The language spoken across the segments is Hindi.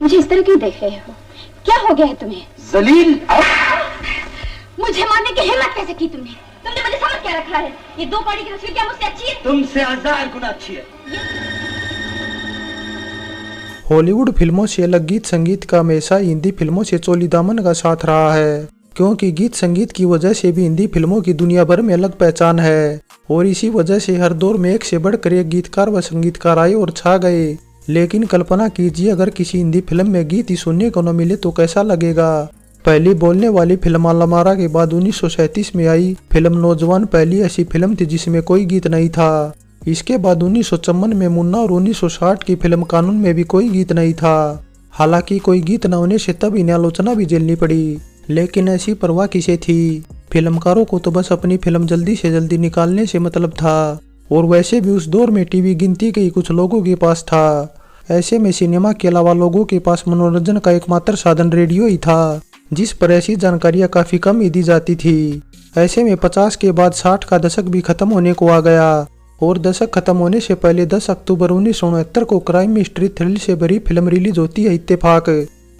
मुझे इस तरह क्यों देख रहे हो? क्या हो गया है तुम्हें? जलील, मुझे मारने की हिम्मत कैसे की तुमने? तुमने मुझे समझ क्या रखा है? ये 2 कौड़ी की तस्वीर क्या मुझसे अच्छी है? तुमसे 1000 गुना अच्छी है। हॉलीवुड फिल्मों से अलग गीत संगीत का हमेशा हिंदी फिल्मों से चोली दामन का साथ रहा है, क्योंकि गीत संगीत की वजह से भी हिंदी फिल्मों की दुनिया भर में अलग पहचान है। और इसी वजह से हर दौर में एक से बढ़कर एक गीतकार व संगीतकार आए और छा गए। लेकिन कल्पना कीजिए, अगर किसी हिंदी फिल्म में गीत ही सुनने को न मिले तो कैसा लगेगा। पहली बोलने वाली फिल्म आलमारा के बाद 1937 में आई फिल्म नौजवान पहली ऐसी फिल्म थी जिसमें कोई गीत नहीं था। इसके बाद 1954 में मुन्ना और 1960 की फिल्म कानून में भी कोई गीत नहीं था। हालांकि कोई गीत न होने से तब इन्हें आलोचना भी झेलनी पड़ी, लेकिन ऐसी परवाह किसे थी। फिल्मकारों को तो बस अपनी फिल्म जल्दी से जल्दी निकालने से मतलब था। और वैसे भी उस दौर में टीवी गिनती के ही कुछ लोगों के पास था। ऐसे में सिनेमा के अलावा लोगों के पास मनोरंजन का एकमात्र साधन रेडियो ही था, जिस पर ऐसी जानकारियां काफी कम ही दी जाती थी। ऐसे में 50 के बाद 60 का दशक भी खत्म होने को आ गया। और दशक खत्म होने से पहले 10 अक्टूबर 1969 को क्राइम मिस्ट्री थ्रिल से भरी फिल्म रिलीज होती है इत्तेफाक,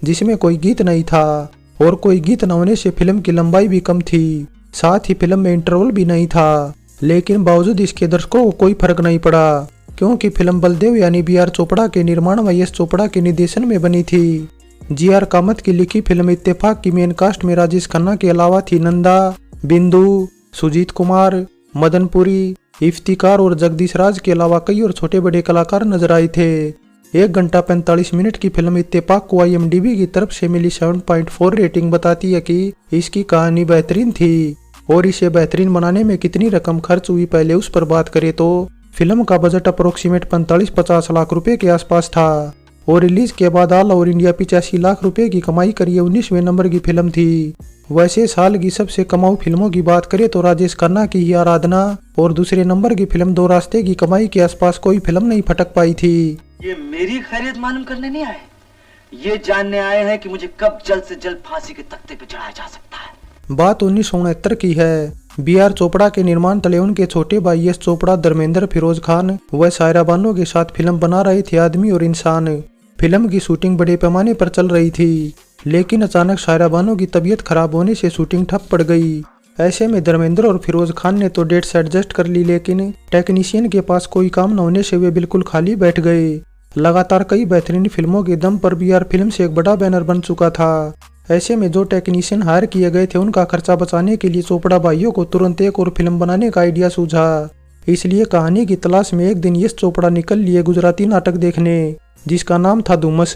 जिसमें कोई गीत नहीं था। और कोई गीत न होने से फिल्म की लंबाई भी कम थी, साथ ही फिल्म में इंटरवल भी नहीं था। लेकिन बावजूद इसके दर्शकों को कोई फर्क नहीं पड़ा, क्योंकि फिल्म बलदेव यानी बी आर चोपड़ा के निर्माण व यश चोपड़ा के निर्देशन में बनी थी। जी आर कामत की लिखी फिल्म इत्तेफाक की मेन कास्ट में राजेश खन्ना के अलावा थी नंदा, बिंदु, सुजीत कुमार, मदनपुरी, इफ्तिकार और जगदीश राज के अलावा कई और छोटे बड़े कलाकार नजर आए थे। 1 घंटा 45 मिनट की फिल्म इत्तेफाक को IMDb की तरफ से मिली 7.4 रेटिंग बताती है कि इसकी कहानी बेहतरीन थी। और इसे बेहतरीन बनाने में कितनी रकम खर्च हुई, पहले उस पर बात करें तो फिल्म का बजट अप्रोक्सीमेट 45-50 लाख रुपए के आसपास था। और रिलीज के बाद ऑल ओवर इंडिया 85 लाख रुपए की कमाई करी 19वें नंबर की फिल्म थी। वैसे साल की सबसे कमाऊ फिल्मों की बात करें तो राजेश खन्ना की ही आराधना और दूसरे नंबर की फिल्म दो रास्ते की कमाई के आसपास कोई फिल्म नहीं फटक पाई थी। ये मेरी खैरियत मालूम करने नहीं आए, ये जानने आए हैं कि मुझे कब जल्द से जल्द फांसी के तख्ते पे चढ़ाया जा सकता है। बात 1969 की है। बी आर चोपड़ा के निर्माण तले उनके छोटे भाई यश चोपड़ा, धर्मेंद्र, फिरोज खान व सायरा बानो के साथ फिल्म बना रहे थे आदमी और इंसान। फिल्म की शूटिंग बड़े पैमाने पर चल रही थी, लेकिन अचानक सायरा बानो की तबीयत खराब होने से शूटिंग ठप पड़ गई। ऐसे में धर्मेंद्र और फिरोज खान ने तो डेट्स एडजस्ट कर ली, लेकिन टेक्नीशियन के पास कोई काम न होने से वे बिल्कुल खाली बैठ गए। लगातार कई बेहतरीन फिल्मों के दम पर बी आर फिल्म से एक बड़ा बैनर बन चुका था। ऐसे में जो टेक्नीशियन हायर किए गए थे उनका खर्चा बचाने के लिए चोपड़ा भाइयों को तुरंत एक और फिल्म बनाने का आइडिया सूझा। इसलिए कहानी की तलाश में एक दिन यश चोपड़ा निकल लिए गुजराती नाटक देखने, जिसका नाम था धुमस।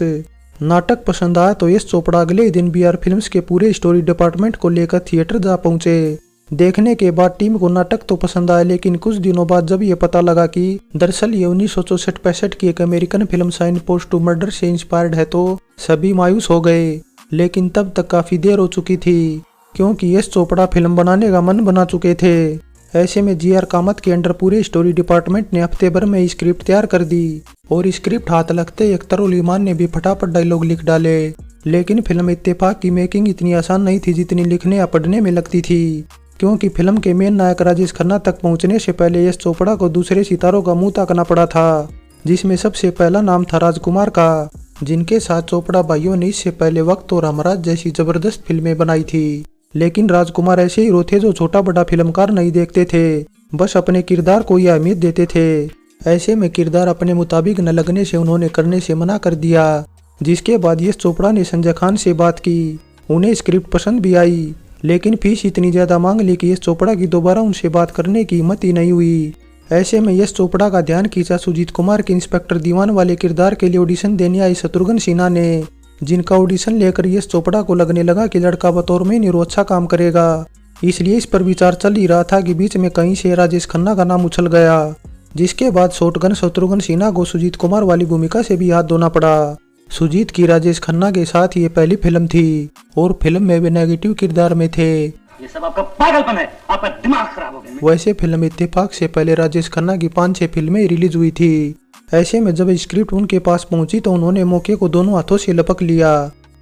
नाटक पसंद आया तो यश चोपड़ा अगले दिन बी आर फिल्म्स के पूरे स्टोरी डिपार्टमेंट को लेकर थिएटर जा पहुंचे। देखने के बाद टीम को नाटक तो पसंद आया, लेकिन कुछ दिनों बाद जब ये पता लगा कि दरअसल ये 1964-65 की एक American film signpost to murder से इंस्पायर्ड है तो सभी मायूस हो गए। लेकिन तब तक काफी देर हो चुकी थी, क्योंकि यश चोपड़ा फिल्म बनाने का मन बना चुके थे। ऐसे में जी आर कामत के अंडर पूरे स्टोरी डिपार्टमेंट ने हफ्ते भर में स्क्रिप्ट तैयार कर दी। और स्क्रिप्ट हाथ लगते ही अख्तर उल ईमान ने भी फटाफट डायलॉग लिख डाले। लेकिन फिल्म इत्तेफाक की मेकिंग इतनी आसान नहीं थी जितनी लिखने या पढ़ने में लगती थी, क्योंकि फिल्म के मेन नायक राजेश खन्ना तक पहुंचने से पहले यश चोपड़ा को दूसरे सितारों का मुंह ताकना पड़ा था, जिसमें सबसे पहला नाम था राजकुमार का, जिनके साथ चोपड़ा भाइयों ने इससे पहले वक्त और हमराज जैसी जबरदस्त फिल्में बनाई थी। लेकिन राजकुमार ऐसे हीरो थे जो छोटा बड़ा फिल्मकार नहीं देखते थे, बस अपने किरदार को ही अहमियत देते थे। ऐसे में किरदार अपने मुताबिक न लगने से उन्होंने करने से मना कर दिया, जिसके बाद यश चोपड़ा ने संजय खान से बात की। उन्हें स्क्रिप्ट पसंद भी आई, लेकिन फीस इतनी ज्यादा मांग ली कि यश चोपड़ा की दोबारा उनसे बात करने की हिम्मत ही नहीं हुई। ऐसे में यश चोपड़ा का ध्यान खींचा सुजीत कुमार के इंस्पेक्टर दीवान वाले किरदार के लिए ऑडिशन देने आई शत्रुघ्न सिन्हा ने, जिनका ऑडिशन लेकर यश चोपड़ा को लगने लगा कि लड़का बतौर में हीरो अच्छा काम करेगा। इसलिए इस पर विचार चल ही रहा था कि बीच में कहीं से राजेश खन्ना का नाम उछल गया, जिसके बाद शॉटगन शत्रुघ्न सिन्हा को सुजीत कुमार वाली भूमिका से भी हाथ धोना पड़ा। सुजीत की राजेश खन्ना के साथ ये पहली फिल्म थी और फिल्म में वे नेगेटिव किरदार में थे। ये सब आपका पागलपन है, आपका दिमाग खराब हो गया। वैसे फिल्म इत्तेफाक से पहले राजेश खन्ना की 5-6 फिल्में रिलीज हुई थी। ऐसे में जब स्क्रिप्ट उनके पास पहुंची तो उन्होंने मौके को दोनों हाथों से लपक लिया,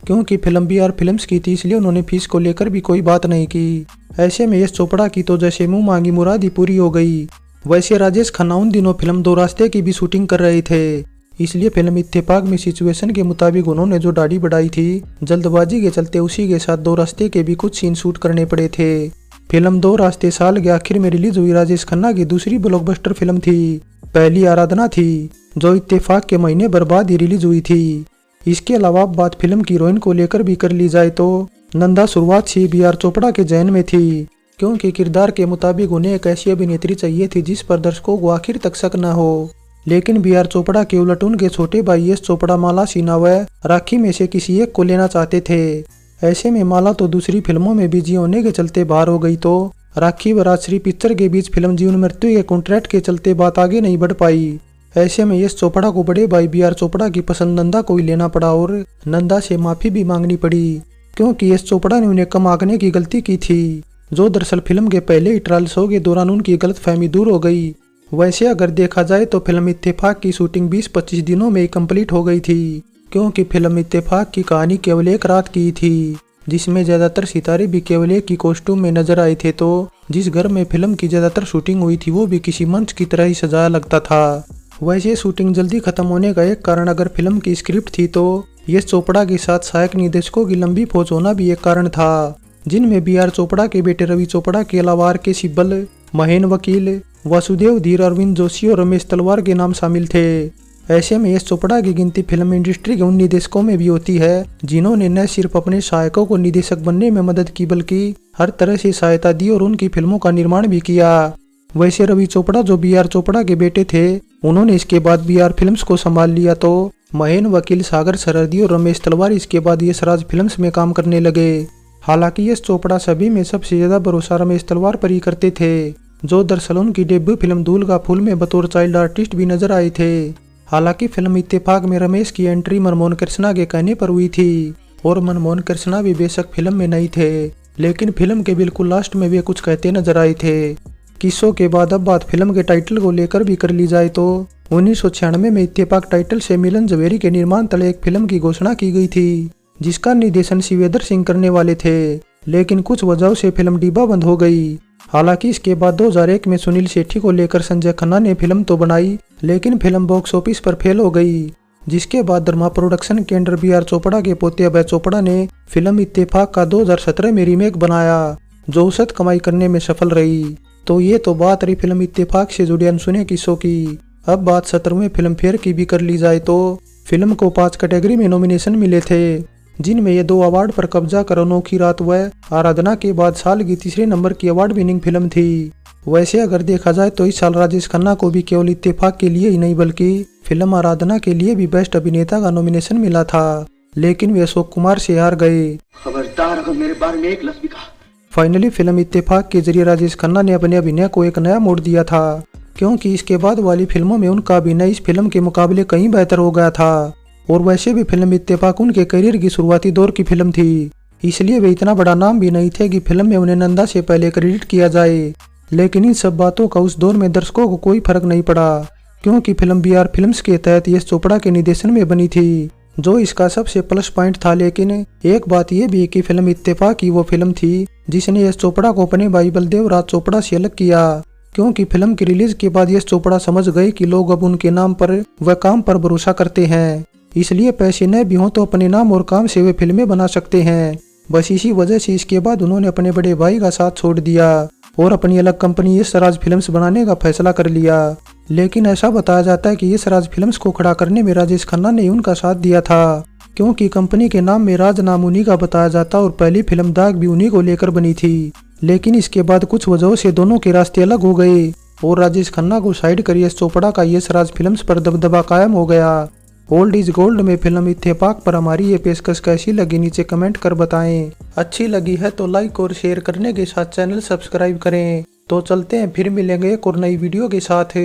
क्योंकि फिल्म बी आर फिल्म्स की थी, इसलिए उन्होंने फीस को लेकर भी कोई बात नहीं की। ऐसे में यश चोपड़ा की तो जैसे मुंह मांगी मुराद ही पूरी हो गई। वैसे राजेश खन्ना उन दिनों फिल्म दो रास्ते की भी शूटिंग कर रहे थे, इसलिए फिल्म इत्तेफाक में सिचुएशन के मुताबिक उन्होंने जो दाढ़ी बढ़ाई थी, जल्दबाजी के चलते उसी के साथ दो रास्ते के भी कुछ सीन शूट करने पड़े थे। फिल्म दो रास्ते साल के आखिर में रिलीज हुई राजेश खन्ना की दूसरी ब्लॉकबस्टर फिल्म थी। पहली आराधना थी, जो इत्तेफाक के महीने बर्बाद ही रिलीज हुई थी। इसके अलावा बात फिल्म की हीरोइन को लेकर भी कर ली जाए तो नंदा शुरुआत से बी.आर. चोपड़ा के जहन में थी, क्योंकि किरदार के मुताबिक उन्हें एक ऐसी अभिनेत्री चाहिए थी जिस पर दर्शकों को आखिर तक शक न हो। लेकिन बी.आर. चोपड़ा के उलट उनके छोटे भाई एस चोपड़ा माला सिन्हा व राखी में से किसी एक को लेना चाहते थे। ऐसे में माला तो दूसरी फिल्मों में बिजी होने के चलते बाहर हो गई, तो राखी व राजश्री पिक्चर के बीच फिल्म जीवन मृत्यु के कॉन्ट्रैक्ट के चलते बात आगे नहीं बढ़ पाई। ऐसे में यश चोपड़ा को बड़े भाई बी.आर. चोपड़ा की पसंद नंदा को ही लेना पड़ा और नंदा से माफी भी मांगनी पड़ी, क्योंकि यश चोपड़ा ने उन्हें कम आंकने की गलती की थी, जो दरअसल फिल्म के पहले ही ट्रायल शो के दौरान उनकी गलतफहमी दूर हो गई। वैसे अगर देखा जाए तो फिल्म इत्तेफाक की शूटिंग 20-25 दिनों में ही कंप्लीट हो गई थी, क्योंकि फिल्म इत्तेफाक की कहानी केवल एक रात की थी, जिसमें ज्यादातर सितारे भी केवल एक ही कॉस्ट्यूम में नजर आए थे। तो जिस घर में फिल्म की ज्यादातर शूटिंग हुई थी वो भी किसी मंच की तरह ही सजाया लगता था। वैसे शूटिंग जल्दी खत्म होने का एक कारण अगर फिल्म की स्क्रिप्ट थी तो यश चोपड़ा के साथ सहायक निर्देशकों की लंबी फौज होना भी एक कारण था, जिनमें बी.आर. चोपड़ा के बेटे रवि चोपड़ा के अलावा आर.के. सिब्बल, महेन वकील, वासुदेव धीर, अरविंद जोशी और रमेश तलवार के नाम शामिल थे। ऐसे में यश चोपड़ा की गिनती फिल्म इंडस्ट्री के उन निर्देशकों में भी होती है जिन्होंने न सिर्फ अपने सहायकों को निर्देशक बनने में मदद की बल्कि हर तरह से सहायता दी और उनकी फिल्मों का निर्माण भी किया। वैसे रवि चोपड़ा जो बी.आर. चोपड़ा के बेटे थे, उन्होंने इसके बाद बी.आर. फिल्म्स को संभाल लिया, तो महेन वकील, सागर सरहदी और रमेश तलवार इसके बाद यश राज फिल्म्स में काम करने लगे। हालांकि यश चोपड़ा सभी में सबसे ज्यादा भरोसा रमेश तलवार पर ही करते थे, जो दरअसल उनकी डेब्यू फिल्म दूल का फूल में बतौर चाइल्ड आर्टिस्ट भी नजर आए थे। हालांकि फिल्म इत्तेफाक में रमेश की एंट्री मनमोहन कृष्णा के कहने पर हुई थी, और मनमोहन कृष्णा भी बेशक फिल्म में नहीं थे, लेकिन फिल्म के बिल्कुल लास्ट में वे कुछ कहते नजर आए थे। किस्सों के बाद अब बात फिल्म के टाइटल को लेकर भी कर ली जाए तो 1996 में इत्तेफाक टाइटल से मिलन जवेरी के निर्माण तले एक फिल्म की घोषणा की गई थी, जिसका निर्देशन शिवेंद्र सिंह करने वाले थे, लेकिन कुछ वजहों से फिल्म डिब्बा बंद हो गई। हालांकि इसके बाद 2001 में सुनील शेट्टी को लेकर संजय खन्ना ने फिल्म तो बनाई, लेकिन फिल्म बॉक्स ऑफिस पर फेल हो गई, जिसके बाद धर्मा प्रोडक्शन के अंडर बी.आर. चोपड़ा के पोते अभय चोपड़ा ने फिल्म इत्तेफाक का 2017 में रीमेक बनाया, जो औसत कमाई करने में सफल रही। तो ये तो बात रही फिल्म इत्तेफाक से जुड़े अनसुने किस्सों की। अब बात 17वें फिल्म फेयर की भी कर ली जाए तो फिल्म को 5 कैटेगरी में नॉमिनेशन मिले थे, जिनमें ये 2 अवार्ड पर कब्जा कर अनोखी रात व आराधना के बाद साल की तीसरे नंबर की अवार्ड विनिंग फिल्म थी। वैसे अगर देखा जाए तो इस साल राजेश खन्ना को भी केवल इत्तेफाक के लिए ही नहीं बल्कि फिल्म आराधना के लिए भी बेस्ट अभिनेता का नॉमिनेशन मिला था, लेकिन वे अशोक कुमार से हार गए। खबरदार अगर मेरे बारे में एक लफ्ज़ भी कहा। फाइनली फिल्म इत्तेफाक के जरिए राजेश खन्ना ने अपने अभिनय को एक नया मोड़ दिया था, क्योंकि इसके बाद वाली फिल्मों में उनका अभिनय इस फिल्म के मुकाबले कहीं बेहतर हो गया था। और वैसे भी फिल्म इत्तेफाक उनके करियर की शुरुआती दौर की फिल्म थी, इसलिए वे इतना बड़ा नाम भी नहीं थे कि फिल्म में उन्हें नंदा से पहले क्रेडिट किया जाए। लेकिन इन सब बातों का उस दौर में दर्शकों को कोई फर्क नहीं पड़ा, क्योंकि फिल्म बी.आर. फिल्म्स के तहत यश चोपड़ा के निर्देशन में बनी थी, जो इसका सबसे प्लस पॉइंट था। लेकिन एक बात यह भी है कि फिल्म इत्तेफाक ही वो फिल्म थी जिसने यश चोपड़ा को अपने भाई बलदेव राज चोपड़ा से अलग किया, क्योंकि फिल्म की रिलीज के बाद यश चोपड़ा समझ गए कि लोग अब उनके नाम पर व काम पर भरोसा करते हैं, इसलिए पैसे न भी हों तो अपने नाम और काम से वे फिल्में बना सकते हैं। बस इसी वजह से इसके बाद उन्होंने अपने बड़े भाई का साथ छोड़ दिया और अपनी अलग कंपनी यश राज फिल्म्स बनाने का फैसला कर लिया। लेकिन ऐसा बताया जाता है कि यश राज फिल्म्स को खड़ा करने में राजेश खन्ना ने उनका साथ दिया था, क्योंकि कंपनी के नाम में राज नाम उन्हीं का बताया जाता और पहली फिल्म दाग भी उन्हीं को लेकर बनी थी। लेकिन इसके बाद कुछ वजहों से दोनों के रास्ते अलग हो गए और राजेश खन्ना को साइड कर यश चोपड़ा का यश राज फिल्म्स पर दबदबा कायम हो गया। ओल्ड इज गोल्ड में फिल्म इत्तेफाक पर हमारी ये पेशकश कैसी लगी नीचे कमेंट कर बताएं। अच्छी लगी है तो लाइक और शेयर करने के साथ चैनल सब्सक्राइब करें। तो चलते हैं, फिर मिलेंगे एक और नई वीडियो के साथ।